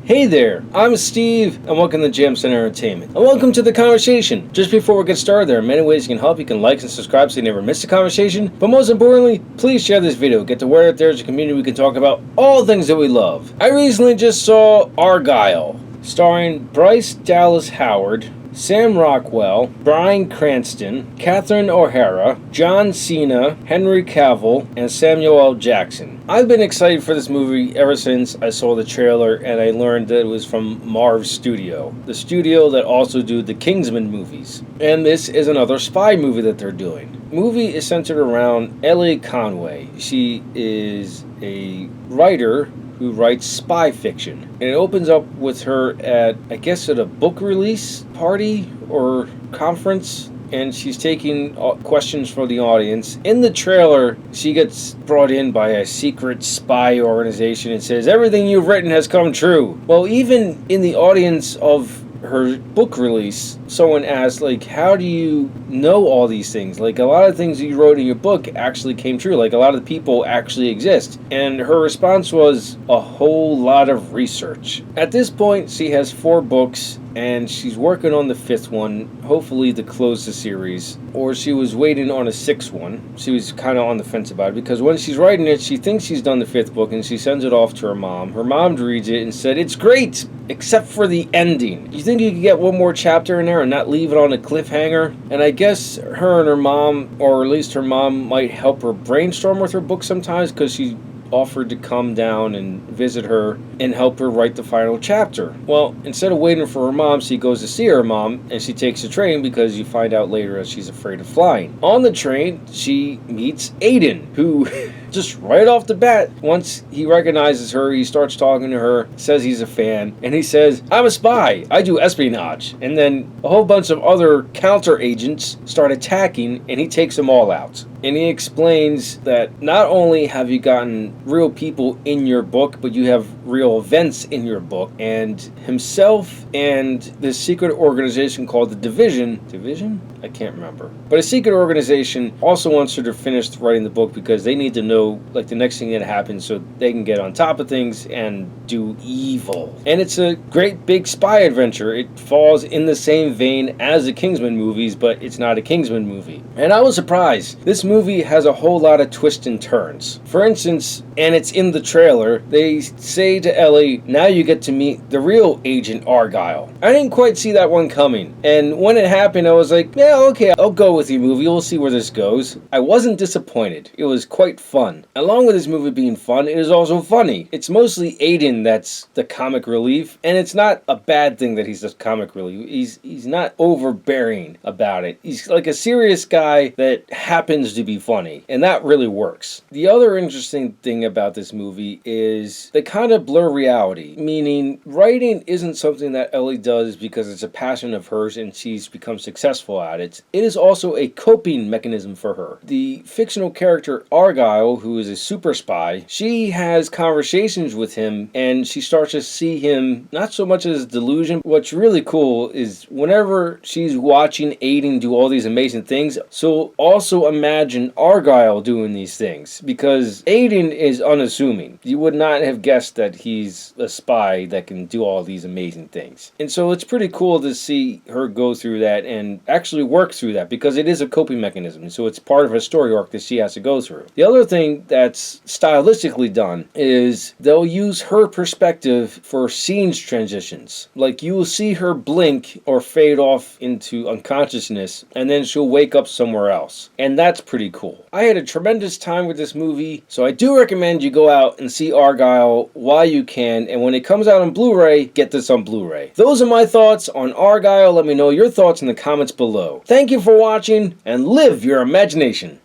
Hey there, I'm Steve, and welcome to Jam Center Entertainment. And welcome to the conversation. Just before we get started, there are many ways you can help. You can like and subscribe so you never miss a conversation. But most importantly, please share this video. Get the word out there as a community we can talk about all things that we love. I recently just saw Argylle, starring Bryce Dallas Howard, Sam Rockwell, Bryan Cranston, Catherine O'Hara, John Cena, Henry Cavill, and Samuel L. Jackson. I've been excited for this movie ever since I saw the trailer and I learned that it was from Marv Studio, the studio that also do the Kingsman movies. And this is another spy movie that they're doing. The movie is centered around Ellie Conway. She is a writer who writes spy fiction. And it opens up with her at a book release party or conference, and she's taking questions from the audience. In the trailer, she gets brought in by a secret spy organization and says, "Everything you've written has come true." Well, even in the audience of her book release, someone asked, how do you know all these things? A lot of things that you wrote in your book actually came true. A lot of the people actually exist. And her response was, a whole lot of research. At this point, she has 4 books, and she's working on the 5th one, hopefully to close the series. Or she was waiting on a 6th one. She was kind of on the fence about it, because when she's writing it, she thinks she's done the 5th book, and she sends it off to her mom. Her mom reads it and said, "It's great, except for the ending. You think you could get one more chapter in there and not leave it on a cliffhanger?" And I guess her and her mom, or at least her mom, might help her brainstorm with her book sometimes, because she offered to come down and visit her and help her write the final chapter. Well, instead of waiting for her mom, she goes to see her mom, and she takes the train because you find out later that she's afraid of flying. On the train, she meets Aiden, who just right off the bat, once he recognizes her, he starts talking to her, says he's a fan, and he says, "I'm a spy, I do espionage." And then a whole bunch of other counter agents start attacking, and he takes them all out. And he explains that not only have you gotten real people in your book, but you have real events in your book. And himself and this secret organization called the Division? I can't remember. But a secret organization also wants her to finish writing the book because they need to know the next thing that happens so they can get on top of things and do evil. And it's a great big spy adventure. It falls in the same vein as the Kingsman movies, but it's not a Kingsman movie. And I was surprised. This movie has a whole lot of twists and turns. For instance, and it's in the trailer, they say to Ellie, "Now you get to meet the real Agent Argylle." I didn't quite see that one coming. And when it happened, I was like, yeah, okay, I'll go with you, movie. We'll see where this goes. I wasn't disappointed. It was quite fun. Along with this movie being fun, it is also funny. It's mostly Aiden that's the comic relief, and it's not a bad thing that he's just comic relief. He's not overbearing about it. He's like a serious guy that happens to be funny, and that really works. The other interesting thing about this movie is they kind of blur reality, meaning writing isn't something that Ellie does because it's a passion of hers and she's become successful at it. It is also a coping mechanism for her. The fictional character Argylle, who is a super spy, she has conversations with him and she starts to see him not so much as a delusion. What's really cool is whenever she's watching Aiden do all these amazing things, so also imagine Argylle doing these things, because Aiden is unassuming. You would not have guessed that he's a spy that can do all these amazing things. And so it's pretty cool to see her go through that and actually work through that, because it is a coping mechanism. So it's part of her story arc that she has to go through. The other thing that's stylistically done is they'll use her perspective for scenes transitions. You will see her blink or fade off into unconsciousness, and then she'll wake up somewhere else. And that's pretty cool. I had a tremendous time with this movie, so I do recommend you go out and see Argylle while you can, and when it comes out on Blu-ray, get this on Blu-ray. Those are my thoughts on Argylle. Let me know your thoughts in the comments below. Thank you for watching, and live your imagination.